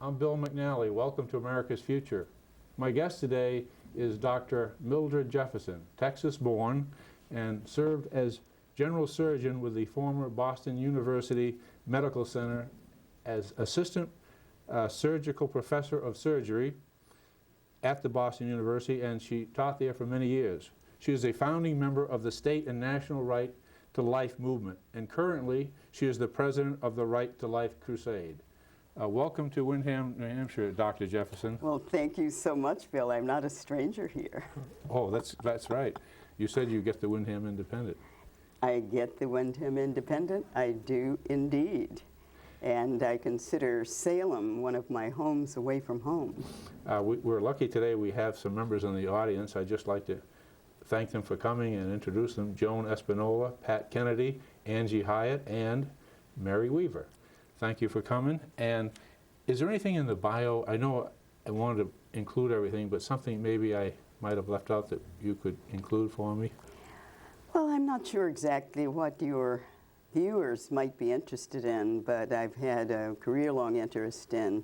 I'm Bill McNally. Welcome to America's Future. My guest today is Dr. Mildred Jefferson, Texas-born, and served as general surgeon with the former Boston University Medical Center as assistant surgical professor of surgery at the Boston University, and she taught there for many years. She is a founding member of the state and national Right to Life movement, and currently she is the president of the Right to Life Crusade. Welcome to Windham, New Hampshire, Dr. Jefferson. Well, thank you so much, Bill. I'm not a stranger here. Oh, that's right. You said you get the Windham Independent. I get the Windham Independent. I do indeed. And I consider Salem one of my homes away from home. We're lucky today we have some members in the audience. I'd just like to thank them for coming and introduce them. Joan Espinola, Pat Kennedy, Angie Hyatt, and Mary Weaver. Thank you for coming. And is there anything in the bio, I know I wanted to include everything, but something maybe I might have left out that you could include for me? Well, I'm not sure exactly what your viewers might be interested in, but I've had a career-long interest in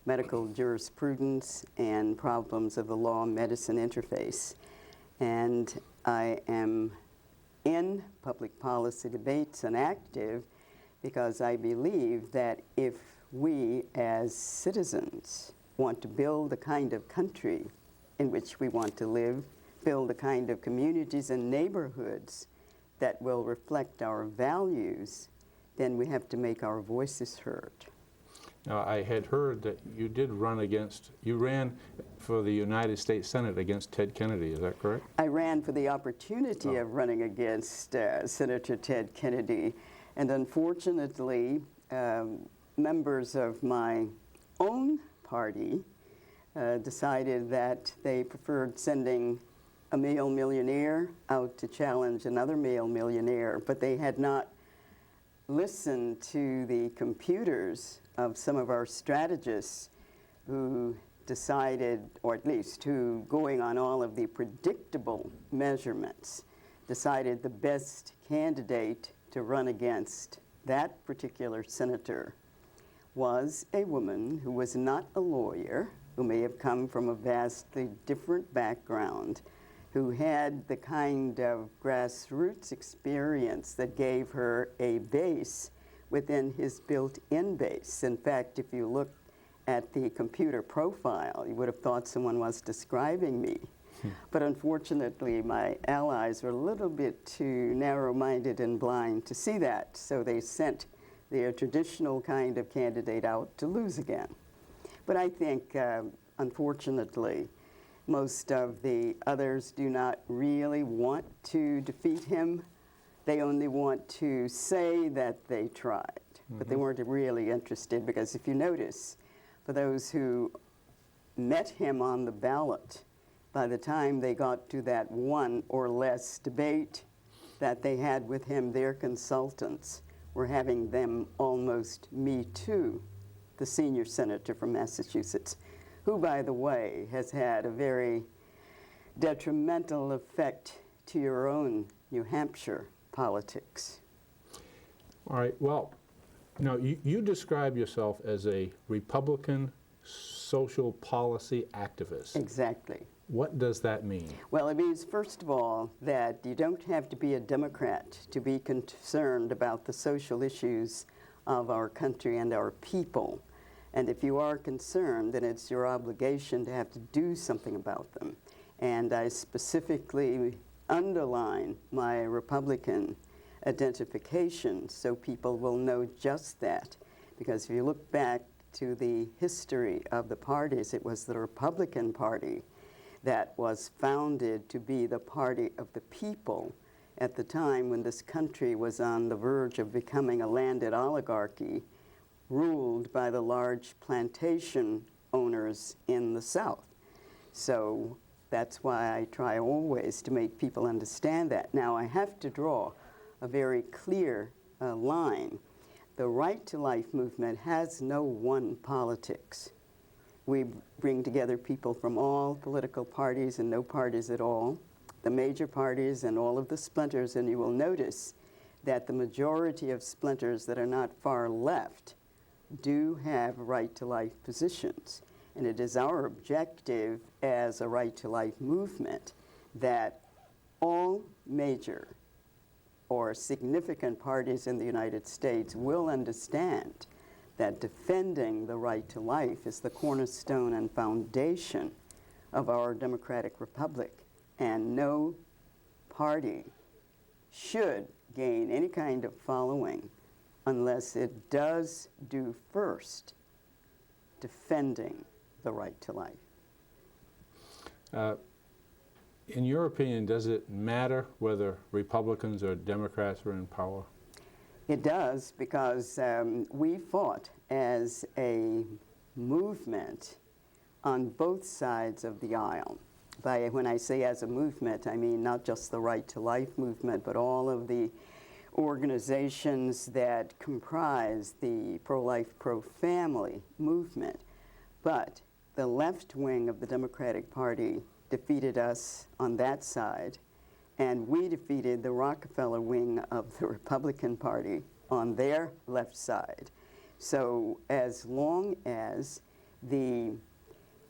medical jurisprudence and problems of the law-medicine interface. And I am in public policy debates and active because I believe that if we as citizens want to build the kind of country in which we want to live, build the kind of communities and neighborhoods that will reflect our values, then we have to make our voices heard. Now, I had heard that you ran for the United States Senate against Ted Kennedy, is that correct? I ran for the opportunity of running against Senator Ted Kennedy, and unfortunately, members of my own party decided that they preferred sending a male millionaire out to challenge another male millionaire, but they had not listened to the computers of some of our strategists who decided, or at least who, going on all of the predictable measurements, decided the best candidate to run against that particular senator was a woman who was not a lawyer, who may have come from a vastly different background, who had the kind of grassroots experience that gave her a base within his built-in base. In fact, if you look at the computer profile, you would have thought someone was describing me. But unfortunately, my allies were a little bit too narrow-minded and blind to see that, so they sent their traditional kind of candidate out to lose again. But I think, unfortunately, most of the others do not really want to defeat him. They only want to say that they tried, but they weren't really interested, because if you notice, for those who met him on the ballot, by the time they got to that one or less debate that they had with him, their consultants were having them almost me too, the senior senator from Massachusetts, who, by the way, has had a very detrimental effect to your own New Hampshire politics. All right, well, now you describe yourself as a Republican social policy activist. Exactly. What does that mean? Well, it means, first of all, that you don't have to be a Democrat to be concerned about the social issues of our country and our people. And if you are concerned, then it's your obligation to have to do something about them. And I specifically underline my Republican identification so people will know just that. Because if you look back to the history of the parties, it was the Republican Party that was founded to be the party of the people at the time when this country was on the verge of becoming a landed oligarchy ruled by the large plantation owners in the South. So that's why I try always to make people understand that. Now, I have to draw a very clear line. The Right to Life movement has no one politics. We bring together people from all political parties and no parties at all, the major parties and all of the splinters, and you will notice that the majority of splinters that are not far left do have right-to-life positions. And it is our objective as a right-to-life movement that all major or significant parties in the United States will understand that defending the right to life is the cornerstone and foundation of our democratic republic, and no party should gain any kind of following unless it does do first defending the right to life. In your opinion, does it matter whether Republicans or Democrats are in power? It does, because we fought as a movement on both sides of the aisle. When I say as a movement, I mean not just the Right to Life movement, but all of the organizations that comprise the pro-life, pro-family movement. But the left wing of the Democratic Party defeated us on that side, and we defeated the Rockefeller wing of the Republican Party on their left side. So as long as the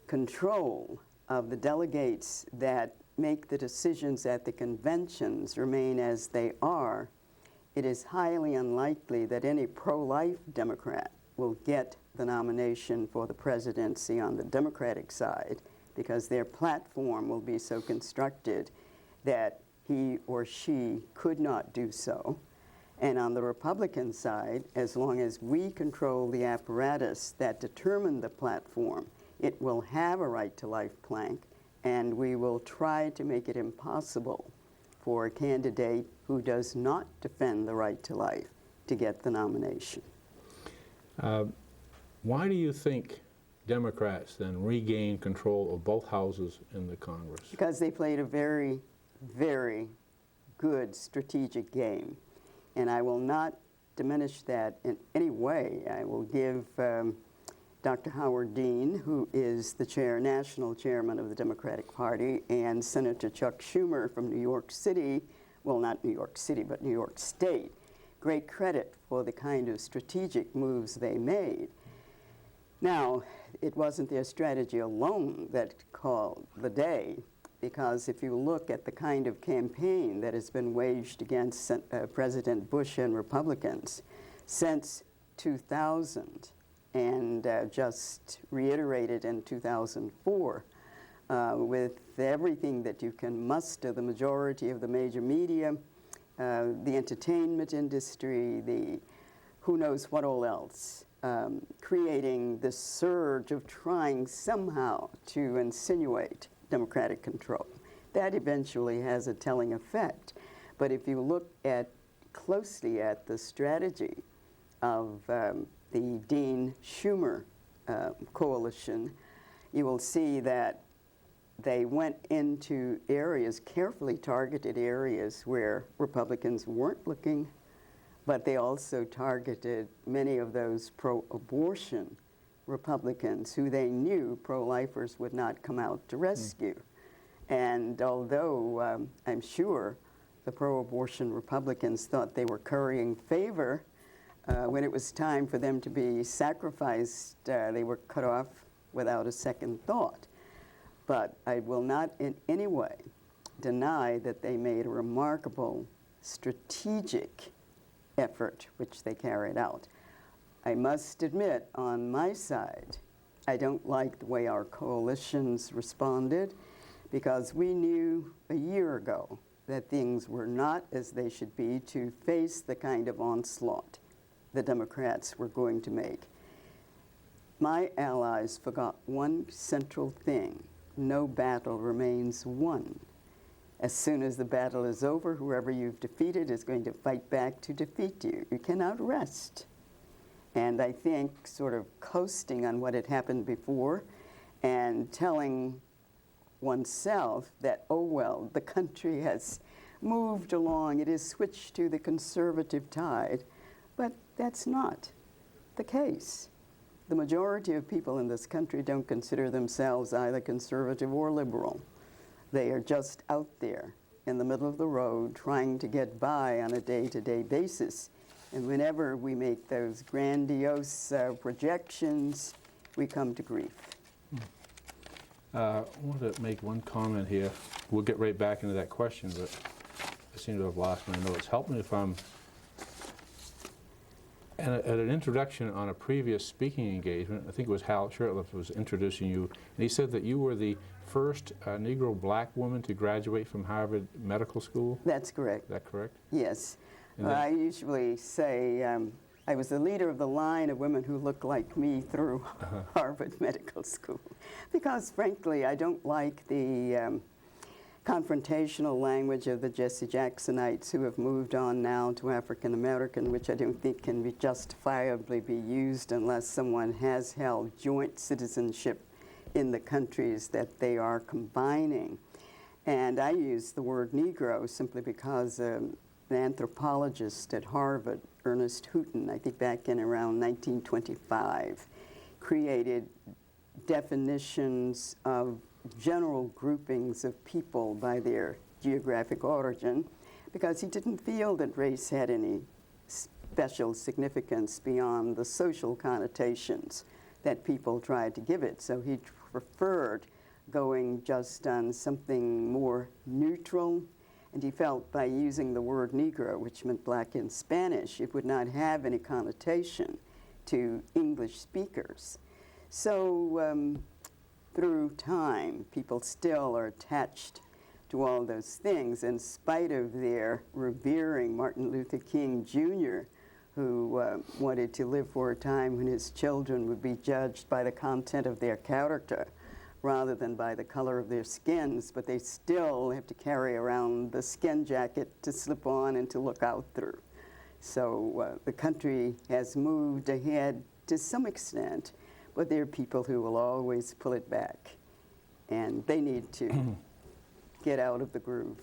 control of the delegates that make the decisions at the conventions remain as they are, it is highly unlikely that any pro-life Democrat will get the nomination for the presidency on the Democratic side, because their platform will be so constructed that he or she could not do so. And on the Republican side, as long as we control the apparatus that determine the platform, it will have a right to life plank, and we will try to make it impossible for a candidate who does not defend the right to life to get the nomination. Why do you think Democrats then regain control of both houses in the Congress? Because they played a very, very good strategic game. And I will not diminish that in any way. I will give Dr. Howard Dean, who is the national chairman of the Democratic Party, and Senator Chuck Schumer from New York City, well, not New York City, but New York State, great credit for the kind of strategic moves they made. Now, it wasn't their strategy alone that called the day, because if you look at the kind of campaign that has been waged against President Bush and Republicans since 2000, and just reiterated in 2004, with everything that you can muster, the majority of the major media, the entertainment industry, the who knows what all else, creating this surge of trying somehow to insinuate Democratic control. That eventually has a telling effect. But if you look closely at the strategy of the Dean-Schumer coalition, you will see that they went into areas, carefully targeted areas, where Republicans weren't looking, but they also targeted many of those pro-abortion Republicans who they knew pro-lifers would not come out to rescue. And although I'm sure the pro-abortion Republicans thought they were currying favor, when it was time for them to be sacrificed, they were cut off without a second thought. But I will not in any way deny that they made a remarkable strategic effort which they carried out. I must admit, on my side, I don't like the way our coalitions responded, because we knew a year ago that things were not as they should be to face the kind of onslaught the Democrats were going to make. My allies forgot one central thing: no battle remains won. As soon as the battle is over, whoever you've defeated is going to fight back to defeat you. You cannot rest. And I think sort of coasting on what had happened before and telling oneself that, oh, well, the country has moved along, it has switched to the conservative tide, but that's not the case. The majority of people in this country don't consider themselves either conservative or liberal. They are just out there in the middle of the road trying to get by on a day-to-day basis. And whenever we make those grandiose projections, we come to grief. I want to make one comment here. We'll get right back into that question, but I seem to have lost my notes. Help me if I'm... At an introduction on a previous speaking engagement, I think it was Hal Shurtleff was introducing you, and he said that you were the first Negro black woman to graduate from Harvard Medical School. That's correct. Is that correct? Yes. And then- I usually say I was the leader of the line of women who looked like me through Harvard Medical School. Because frankly, I don't like the confrontational language of the Jesse Jacksonites who have moved on now to African American, which I don't think can be justifiably be used unless someone has held joint citizenship in the countries that they are combining. And I use the word Negro simply because an anthropologist at Harvard, Ernest Houghton, I think back in around 1925, created definitions of general groupings of people by their geographic origin because he didn't feel that race had any special significance beyond the social connotations that people tried to give it. So he preferred going just on something more neutral, and he felt by using the word Negro, which meant black in Spanish, it would not have any connotation to English speakers. So through time, people still are attached to all those things in spite of their revering Martin Luther King Jr., who wanted to live for a time when his children would be judged by the content of their character rather than by the color of their skins, but they still have to carry around the skin jacket to slip on and to look out through. So the country has moved ahead to some extent, but there are people who will always pull it back, and they need to get out of the groove.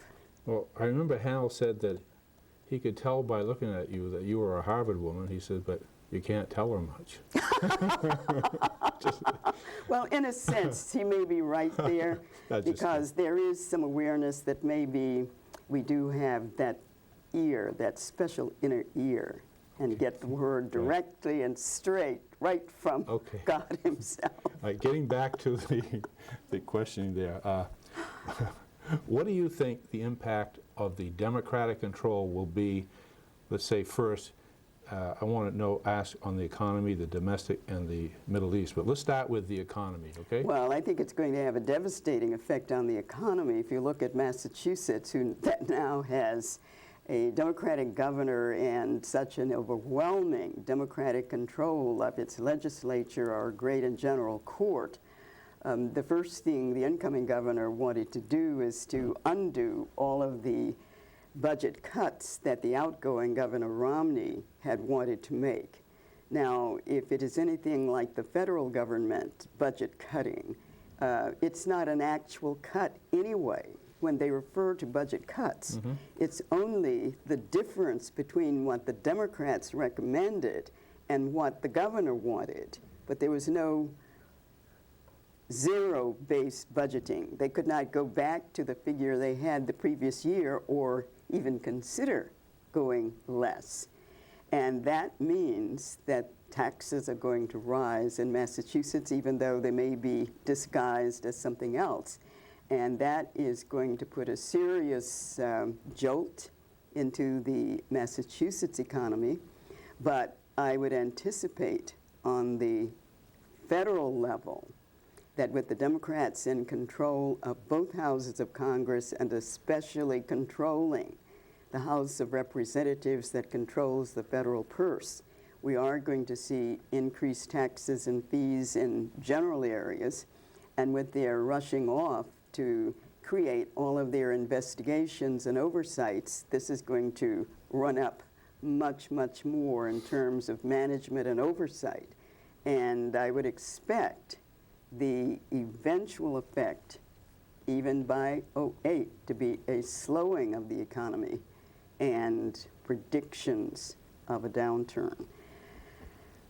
Well, I remember Hal said that he could tell by looking at you that you were a Harvard woman. He said, but you can't tell her much. Well, in a sense, he may be right there, because there is some awareness that maybe we do have that ear, that special inner ear, and get the word directly and straight right from God himself. All right, getting back to the questioning there, what do you think the impact of the Democratic control will be, let's say first, I want to ask on the economy, the domestic, and the Middle East, but let's start with the economy, okay? Well, I think it's going to have a devastating effect on the economy. If you look at Massachusetts, that now has a Democratic governor and such an overwhelming Democratic control of its legislature or great and general court, the first thing the incoming governor wanted to do is to undo all of the budget cuts that the outgoing Governor Romney had wanted to make. Now, if it is anything like the federal government budget cutting, it's not an actual cut anyway. When they refer to budget cuts, it's only the difference between what the Democrats recommended and what the governor wanted. But there was no zero-based budgeting. They could not go back to the figure they had the previous year or even consider going less. And that means that taxes are going to rise in Massachusetts, even though they may be disguised as something else. And that is going to put a serious jolt into the Massachusetts economy. But I would anticipate on the federal level that with the Democrats in control of both houses of Congress and especially controlling the House of Representatives that controls the federal purse, we are going to see increased taxes and fees in general areas. And with their rushing off to create all of their investigations and oversights, this is going to run up much, much more in terms of management and oversight. And I would expect the eventual effect, even by '08, to be a slowing of the economy and predictions of a downturn.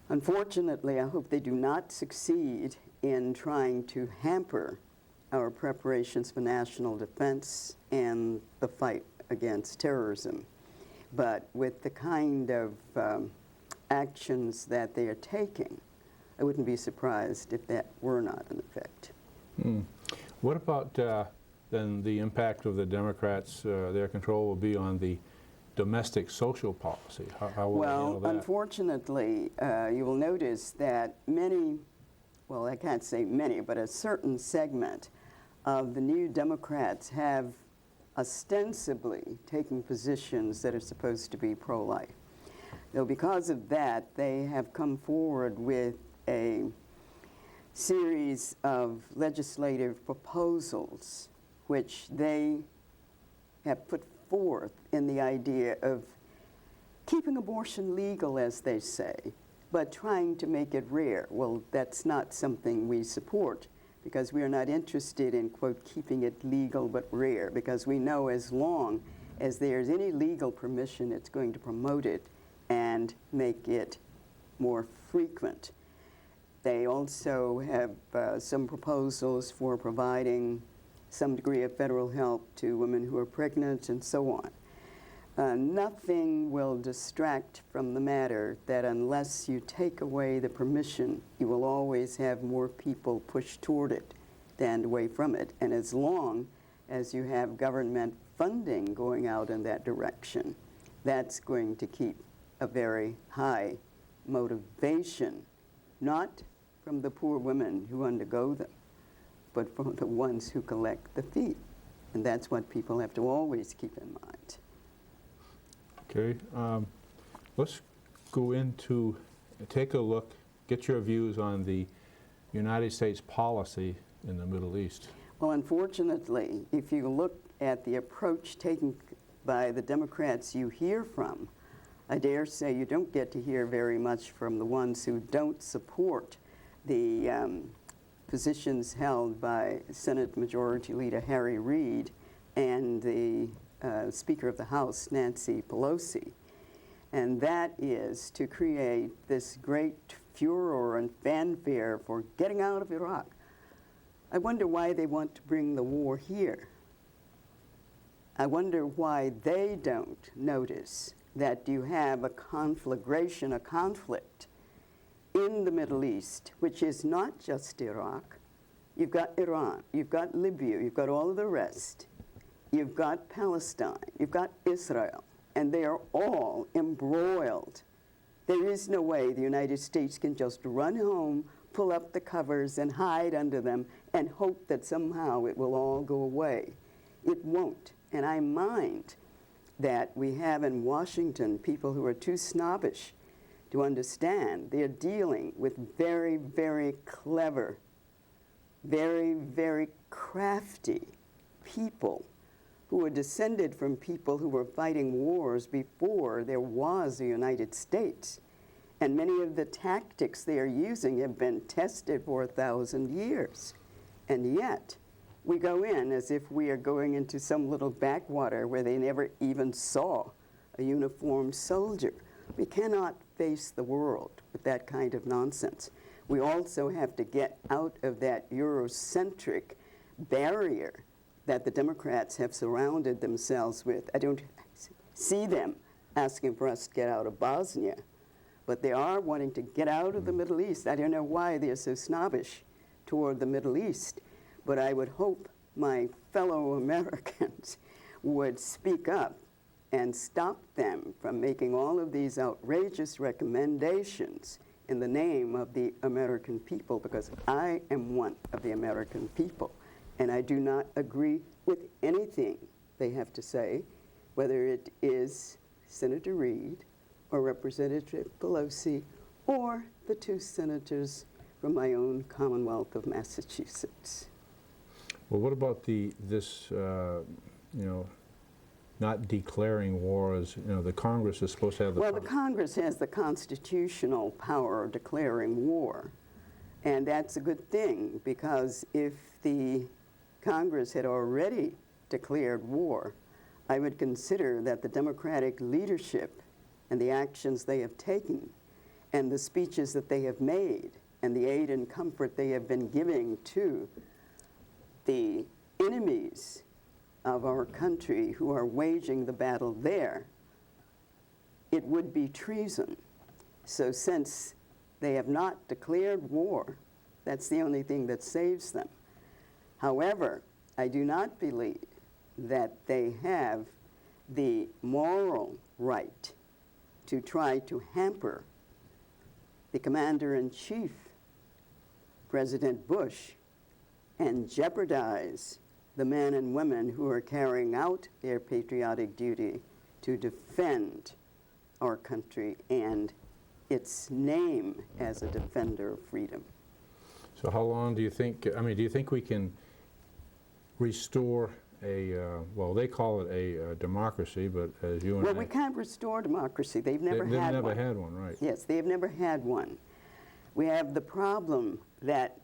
Unfortunately, I hope they do not succeed in trying to hamper our preparations for national defense and the fight against terrorism. But with the kind of actions that they are taking, I wouldn't be surprised if that were not in effect. What about then the impact of the Democrats, their control will be on the domestic social policy? How will they handle Well, that? unfortunately, you will notice that many, well, I can't say many, but a certain segment of the new Democrats have ostensibly taken positions that are supposed to be pro-life. Though because of that, they have come forward with a series of legislative proposals which they have put forth in the idea of keeping abortion legal, as they say, but trying to make it rare. Well, that's not something we support, because we are not interested in, quote, keeping it legal but rare, because we know as long as there's any legal permission, it's going to promote it and make it more frequent. They also have some proposals for providing some degree of federal help to women who are pregnant and so on. Nothing will distract from the matter that unless you take away the permission, you will always have more people push toward it than away from it. And as long as you have government funding going out in that direction, that's going to keep a very high motivation, not from the poor women who undergo them, but from the ones who collect the fee. And that's what people have to always keep in mind. Okay, let's go into, take a look, get your views on the United States policy in the Middle East. Well, unfortunately, if you look at the approach taken by the Democrats you hear from, I dare say you don't get to hear very much from the ones who don't support the positions held by Senate Majority Leader Harry Reid and the Speaker of the House, Nancy Pelosi. And that is to create this great furor and fanfare for getting out of Iraq. I wonder why they want to bring the war here. I wonder why they don't notice that you have a conflagration, a conflict in the Middle East, which is not just Iraq. You've got Iran, you've got Libya, you've got all of the rest. You've got Palestine, you've got Israel, and they are all embroiled. There is no way the United States can just run home, pull up the covers and hide under them and hope that somehow it will all go away. It won't. And I mind that we have in Washington people who are too snobbish to understand they're dealing with very, very clever, very, very crafty people who are descended from people who were fighting wars before there was a United States. And many of the tactics they are using have been tested for 1,000 years. And yet, we go in as if we are going into some little backwater where they never even saw a uniformed soldier. We cannot face the world with that kind of nonsense. We also have to get out of that Eurocentric barrier that the Democrats have surrounded themselves with. I don't see them asking for us to get out of Bosnia, but they are wanting to get out of the Middle East. I don't know why they're so snobbish toward the Middle East, but I would hope my fellow Americans would speak up and stop them from making all of these outrageous recommendations in the name of the American people, because I am one of the American people. And I do not agree with anything they have to say, whether it is Senator Reid or Representative Pelosi or the two senators from my own Commonwealth of Massachusetts. Well, what about not declaring wars? The Congress is supposed to have the Well, the Congress has the constitutional power of declaring war. And that's a good thing, because if the Congress had already declared war, I would consider that the Democratic leadership and the actions they have taken and the speeches that they have made and the aid and comfort they have been giving to the enemies of our country who are waging the battle there it would be treason. So since they have not declared war, that's the only thing that saves them. However, I do not believe that they have the moral right to try to hamper the Commander-in-Chief, President Bush, and jeopardize the men and women who are carrying out their patriotic duty to defend our country and its name as a defender of freedom. So how long do you think, I mean, do you think we can restore a, well, they call it a democracy, but as you and Well, we can't restore democracy. They've never had one. They've never had one, right. Yes, they've never had one. We have the problem that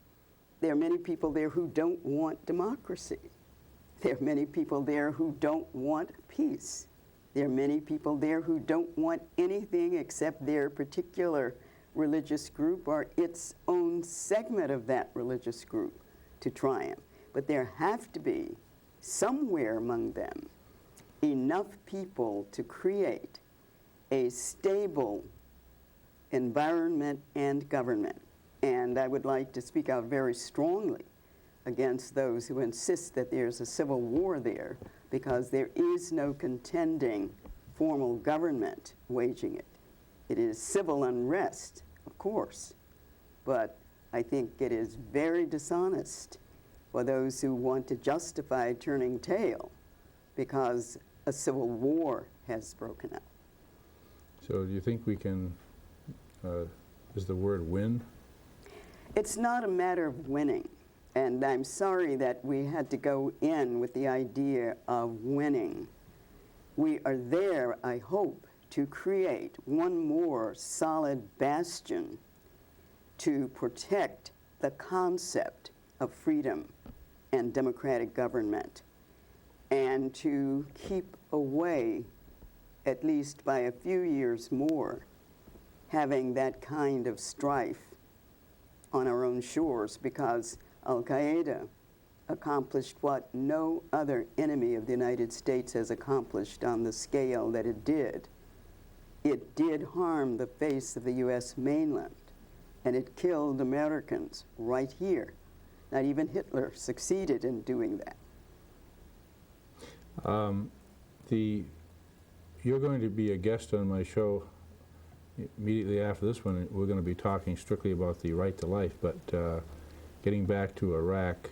there are many people there who don't want democracy. There are many people there who don't want peace. There are many people there who don't want anything except their particular religious group or its own segment of that religious group to triumph. But there have to be, somewhere among them, enough people to create a stable environment and government. And I would like to speak out very strongly against those who insist that there's a civil war there, because there is no contending formal government waging it. It is civil unrest, of course, but I think it is very dishonest for those who want to justify turning tail because a civil war has broken out. So do you think we can, is the word win? It's not a matter of winning. And I'm sorry that we had to go in with the idea of winning. We are there, I hope, to create one more solid bastion to protect the concept of freedom and democratic government, and to keep away, at least by a few years more, having that kind of strife on our own shores, because Al-Qaeda accomplished what no other enemy of the United States has accomplished on the scale that it did. It did harm the face of the U.S. mainland, and it killed Americans right here. Not even Hitler succeeded in doing that. You're going to be a guest on my show immediately after this one. We're going to be talking strictly about the right to life, but getting back to Iraq,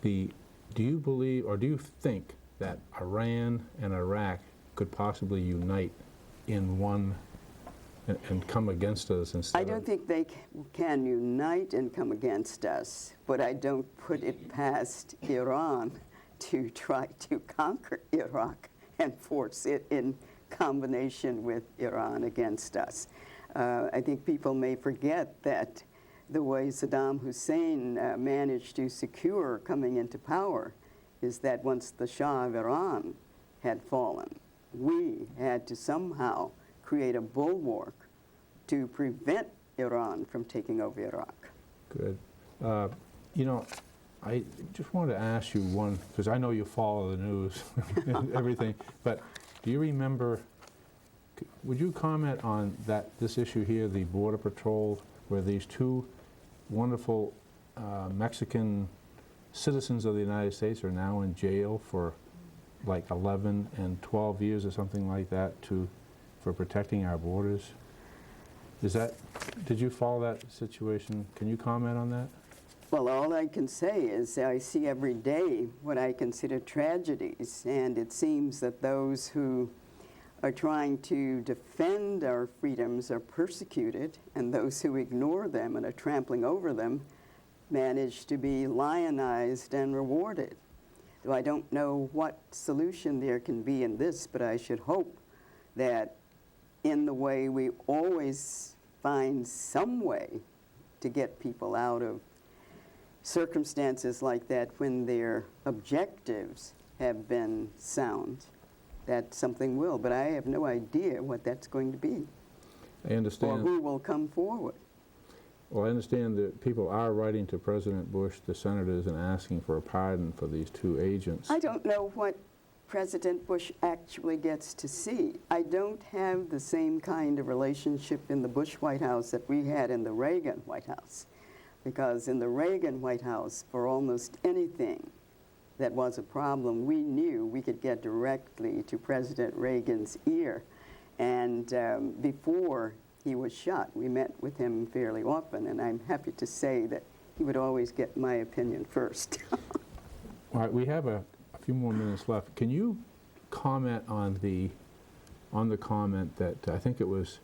do you believe, or do you think that Iran and Iraq could possibly unite in one and come against us instead I don't think they can unite and come against us, but I don't put it past Iran to try to conquer Iraq and force it in combination with Iran against us. I think people may forget that the way Saddam Hussein managed to secure coming into power is that once the Shah of Iran had fallen, we had to somehow create a bulwark to prevent Iran from taking over Iraq. Good. You know, I just wanted to ask you one, because I know you follow the news and everything, but do you remember, would you comment on this issue here, the Border Patrol, where these two wonderful Mexican citizens of the United States are now in jail for like 11 and 12 years or something like that for protecting our borders? Did you follow that situation? Can you comment on that? Well, all I can say is I see every day what I consider tragedies, and it seems that those who are trying to defend our freedoms are persecuted, and those who ignore them and are trampling over them manage to be lionized and rewarded. Though I don't know what solution there can be in this, but I should hope that in the way we always find some way to get people out of circumstances like that when their objectives have been sound, that something will. But I have no idea what that's going to be. I understand. Or who will come forward. Well, I understand that people are writing to President Bush, the senators, and asking for a pardon for these two agents. I don't know what President Bush actually gets to see. I don't have the same kind of relationship in the Bush White House that we had in the Reagan White House, because in the Reagan White House, for almost anything that was a problem, we knew we could get directly to President Reagan's ear. And before he was shot, we met with him fairly often, and I'm happy to say that he would always get my opinion first. All right, we have a few more minutes left. Can you comment on the comment that I think it was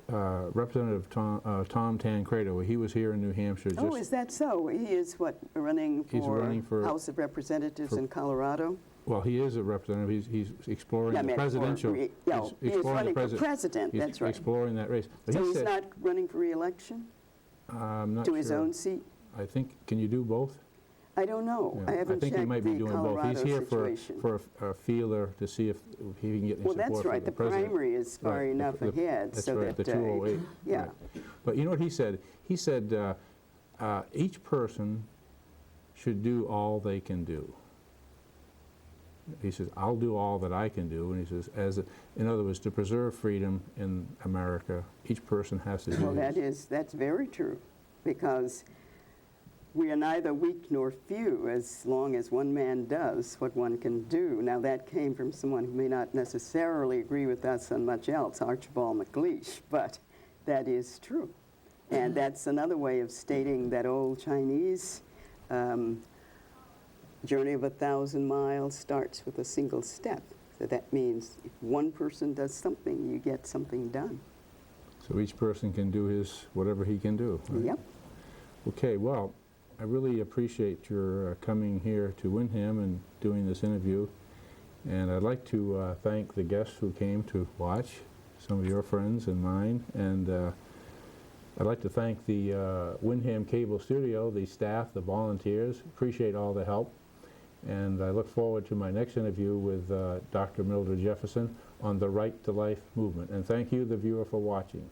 Representative Tom Tancredo? He was here in New Hampshire. Oh, is that so? He is what, running for House of Representatives in Colorado? Well, he is a representative. He's exploring the presidential. He is running for president. That's right. Exploring that race. But so he's not running for re-election? I'm not to sure. his own seat? I think. Can you do both? I don't know. Yeah. I haven't checked I think he might be doing Colorado both. He's here situation. for a feeler to see if he can get any support. Well, that's right. For The president. primary is far enough ahead. That's so right. that, The 208. yeah. Right. But you know what he said? He said each person should do all they can do. He says, I'll do all that I can do. And he says, in other words, to preserve freedom in America, each person has to do Well, that's very true, because we are neither weak nor few as long as one man does what one can do. Now, that came from someone who may not necessarily agree with us on much else, Archibald MacLeish, but that is true. And that's another way of stating that old Chinese journey of 1,000 miles starts with a single step. So that means if one person does something, you get something done. So each person can do whatever he can do. Right? Yep. Okay, well, I really appreciate your coming here to Windham and doing this interview. And I'd like to thank the guests who came to watch, some of your friends and mine. And I'd like to thank the Windham Cable Studio, the staff, the volunteers. Appreciate all the help. And I look forward to my next interview with Dr. Mildred Jefferson on the Right to Life movement. And thank you, the viewer, for watching.